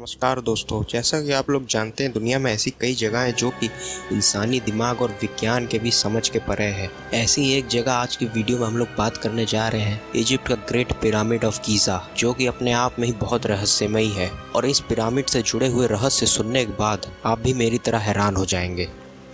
नमस्कार दोस्तों, जैसा कि आप लोग जानते हैं दुनिया में ऐसी कई जगह हैं जो कि इंसानी दिमाग और विज्ञान के भी समझ के परे है। ऐसी ही एक जगह आज की वीडियो में हम लोग बात करने जा रहे हैं, इजिप्ट का ग्रेट पिरामिड ऑफ गीज़ा, जो कि अपने आप में ही बहुत रहस्यमयी है। और इस पिरामिड से जुड़े हुए रहस्य सुनने के बाद आप भी मेरी तरह हैरान हो जाएंगे।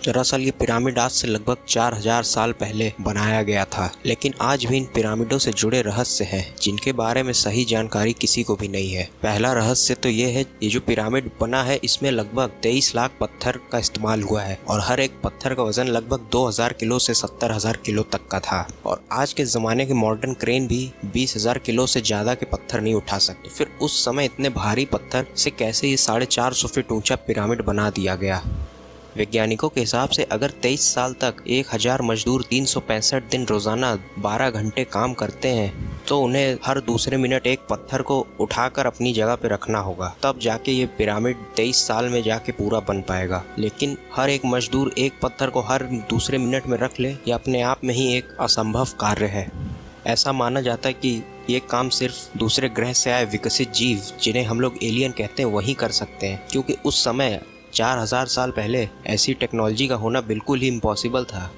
दरअसल ये पिरामिड आज से लगभग 4000 साल पहले बनाया गया था, लेकिन आज भी इन पिरामिडों से जुड़े रहस्य हैं जिनके बारे में सही जानकारी किसी को भी नहीं है। पहला रहस्य तो ये है, ये जो पिरामिड बना है इसमें लगभग 23 लाख पत्थर का इस्तेमाल हुआ है और हर एक पत्थर का वजन लगभग 2000 किलो से 70,000 किलो तक का था। और आज के ज़माने के मॉडर्न क्रेन भी 20,000 किलो से ज़्यादा के पत्थर नहीं उठा सकते। फिर उस समय इतने भारी पत्थर से कैसे ये 450 फीट ऊंचा पिरामिड बना दिया गया। वैज्ञानिकों के हिसाब से अगर 23 साल तक 1000 मजदूर 365 दिन रोजाना 12 घंटे काम करते हैं तो उन्हें हर दूसरे मिनट एक पत्थर को उठाकर अपनी जगह पे रखना होगा, तब जाके ये पिरामिड 23 साल में जाके पूरा बन पाएगा। लेकिन हर एक मजदूर एक पत्थर को हर दूसरे मिनट में रख ले, ये अपने आप में ही एक असंभव कार्य है। ऐसा माना जाता है कि ये काम सिर्फ दूसरे ग्रह से आए विकसित जीव, जिन्हें हम लोग एलियन कहते हैं, वही कर सकते हैं, क्योंकि उस समय 4000 साल पहले ऐसी टेक्नोलॉजी का होना बिल्कुल ही इम्पॉसिबल था।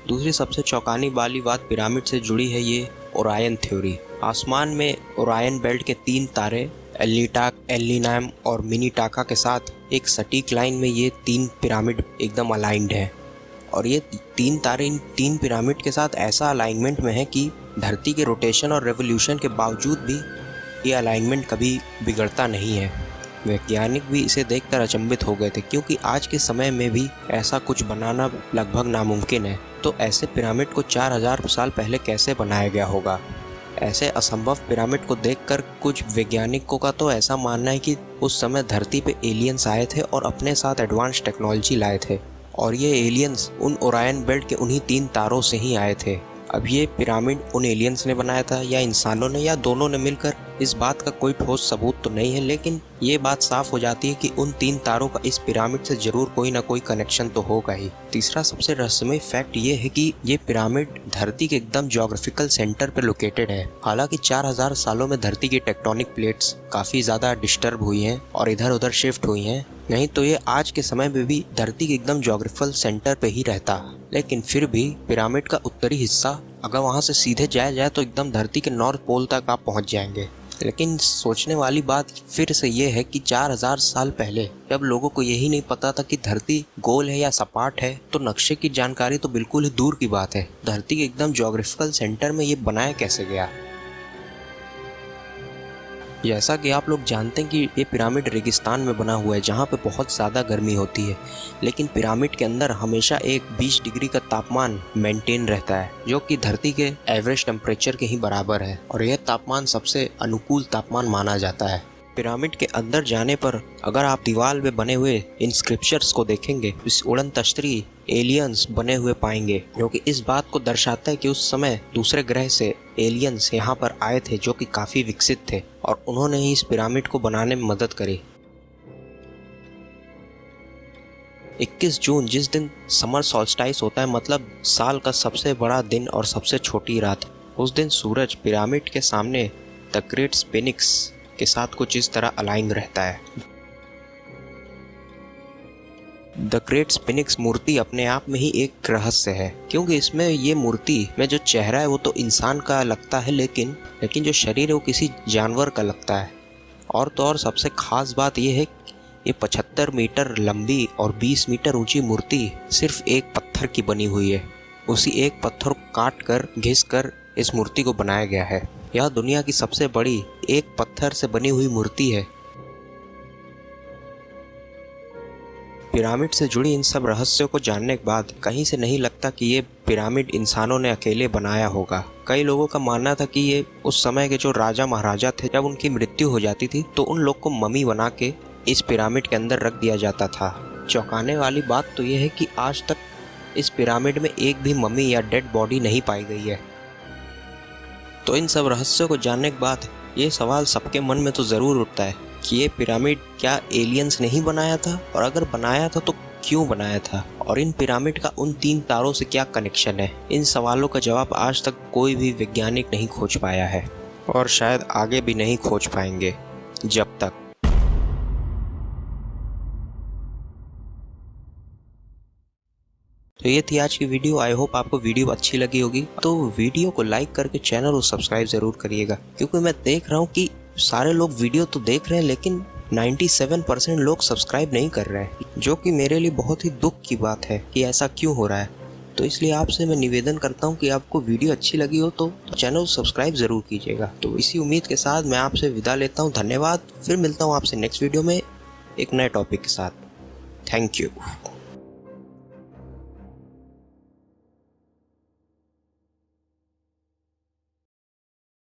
दूसरी सबसे चौंकाने वाली बात पिरामिड से जुड़ी है ये ओरायन थ्योरी। आसमान में ओरायन बेल्ट के 3 तारे एलिटाक, एलिनाम और मिनीटाका के साथ एक सटीक लाइन में ये 3 पिरामिड एकदम अलाइंड है। और ये 3 तारे इन 3 पिरामिड के साथ ऐसा अलाइनमेंट में है कि धरती के रोटेशन और रेवोल्यूशन के बावजूद भी ये अलाइनमेंट कभी बिगड़ता नहीं है। वैज्ञानिक भी इसे देखकर अचंभित हो गए थे, क्योंकि आज के समय में भी ऐसा कुछ बनाना लगभग नामुमकिन है। तो ऐसे पिरामिड को 4000 साल पहले कैसे बनाया गया होगा? ऐसे असंभव पिरामिड को देखकर कुछ वैज्ञानिकों का तो ऐसा मानना है कि उस समय धरती पे एलियंस आए थे और अपने साथ एडवांस टेक्नोलॉजी लाए थे, और ये एलियंस उन ओरायन बेल्ट के उन्हीं 3 तारों से ही आए थे। अब ये पिरामिड उन एलियंस ने बनाया था या इंसानों ने या दोनों ने मिलकर, इस बात का कोई ठोस सबूत तो नहीं है, लेकिन ये बात साफ हो जाती है कि उन 3 तारों का इस पिरामिड से जरूर कोई ना कोई कनेक्शन तो होगा ही। तीसरा सबसे रहस्यमय फैक्ट ये है कि ये पिरामिड धरती के एकदम ज्योग्राफिकल सेंटर पे लोकेटेड है। हालांकि 4000 सालों में धरती की टेक्टोनिक प्लेट्स काफी ज्यादा डिस्टर्ब हुई हैं और इधर उधर शिफ्ट हुई हैं, नहीं तो ये आज के समय में भी धरती के एकदम ज्योग्राफिकल सेंटर पे ही रहता। लेकिन फिर भी पिरामिड का उत्तरी हिस्सा अगर वहाँ से सीधे जाया जाए तो एकदम धरती के नॉर्थ पोल तक आप पहुँच जाएंगे। लेकिन सोचने वाली बात फिर से ये है कि 4000 साल पहले जब लोगों को यही नहीं पता था कि धरती गोल है या सपाट है, तो नक्शे की जानकारी तो बिल्कुल ही दूर की बात है। धरती के एकदम ज्योग्राफिकल सेंटर में ये बनाया कैसे गया? जैसा कि आप लोग जानते हैं कि ये पिरामिड रेगिस्तान में बना हुआ है, जहाँ पे बहुत ज़्यादा गर्मी होती है, लेकिन पिरामिड के अंदर हमेशा एक 20 डिग्री का तापमान मेंटेन रहता है, जो कि धरती के एवरेज टेम्परेचर के ही बराबर है, और यह तापमान सबसे अनुकूल तापमान माना जाता है। पिरामिड के अंदर जाने पर अगर आप दीवार में बने हुए इंस्क्रिप्शंस को देखेंगे, इस उड़न तश्तरी एलियंस बने हुए पाएंगे, जो कि इस बात को दर्शाता है कि उस समय दूसरे ग्रह से एलियंस यहाँ पर आए थे जो कि काफ़ी विकसित थे, और उन्होंने ही इस पिरामिड को बनाने में मदद करी। 21 जून जिस दिन समर सॉल्स्टाइस होता है, मतलब साल का सबसे बड़ा दिन और सबसे छोटी रात, उस दिन सूरज पिरामिड के सामने द ग्रेट स्फिंक्स के साथ कुछ इस तरह अलाइन रहता है। द ग्रेट स्फिंक्स मूर्ति अपने आप में ही एक रहस्य है, क्योंकि इसमें ये मूर्ति में जो चेहरा है वो तो इंसान का लगता है, लेकिन जो शरीर है वो किसी जानवर का लगता है। और तो और सबसे खास बात ये है, ये 75 मीटर लंबी और 20 मीटर ऊंची मूर्ति सिर्फ एक पत्थर की बनी हुई है। उसी एक पत्थर को काट कर घिस कर इस मूर्ति को बनाया गया है। यह दुनिया की सबसे बड़ी एक पत्थर से बनी हुई मूर्ति है। पिरामिड से जुड़ी इन सब रहस्यों को जानने के बाद कहीं से नहीं लगता कि ये पिरामिड इंसानों ने अकेले बनाया होगा। कई लोगों का मानना था कि ये उस समय के जो राजा महाराजा थे, जब उनकी मृत्यु हो जाती थी तो उन लोग को मम्मी बना के इस पिरामिड के अंदर रख दिया जाता था। चौंकाने वाली बात तो ये है कि आज तक इस पिरामिड में एक भी मम्मी या डेड बॉडी नहीं पाई गई है। तो इन सब रहस्यों को जानने के बाद ये सवाल सबके मन में तो ज़रूर उठता है कि ये पिरामिड क्या एलियंस नहीं बनाया था, और अगर बनाया था तो क्यों बनाया था, और इन पिरामिड का उन 3 तारों से क्या कनेक्शन है? इन सवालों का जवाब आज तक कोई भी वैज्ञानिक नहीं खोज पाया है, और शायद आगे भी नहीं खोज पाएंगे जब तक तो ये थी आज की वीडियो। आई होप आपको वीडियो अच्छी लगी होगी। तो वीडियो को लाइक करके चैनल को सब्सक्राइब जरूर करिएगा, क्योंकि मैं देख रहा हूँ कि सारे लोग वीडियो तो देख रहे हैं लेकिन 97% लोग सब्सक्राइब नहीं कर रहे हैं, जो कि मेरे लिए बहुत ही दुख की बात है कि ऐसा क्यों हो रहा है। तो इसलिए आपसे मैं निवेदन करता हूं कि आपको वीडियो अच्छी लगी हो तो चैनल सब्सक्राइब ज़रूर कीजिएगा। तो इसी उम्मीद के साथ मैं आपसे विदा लेता हूं। धन्यवाद। फिर मिलता हूं आपसे नेक्स्ट वीडियो में एक नए टॉपिक के साथ। Thank you.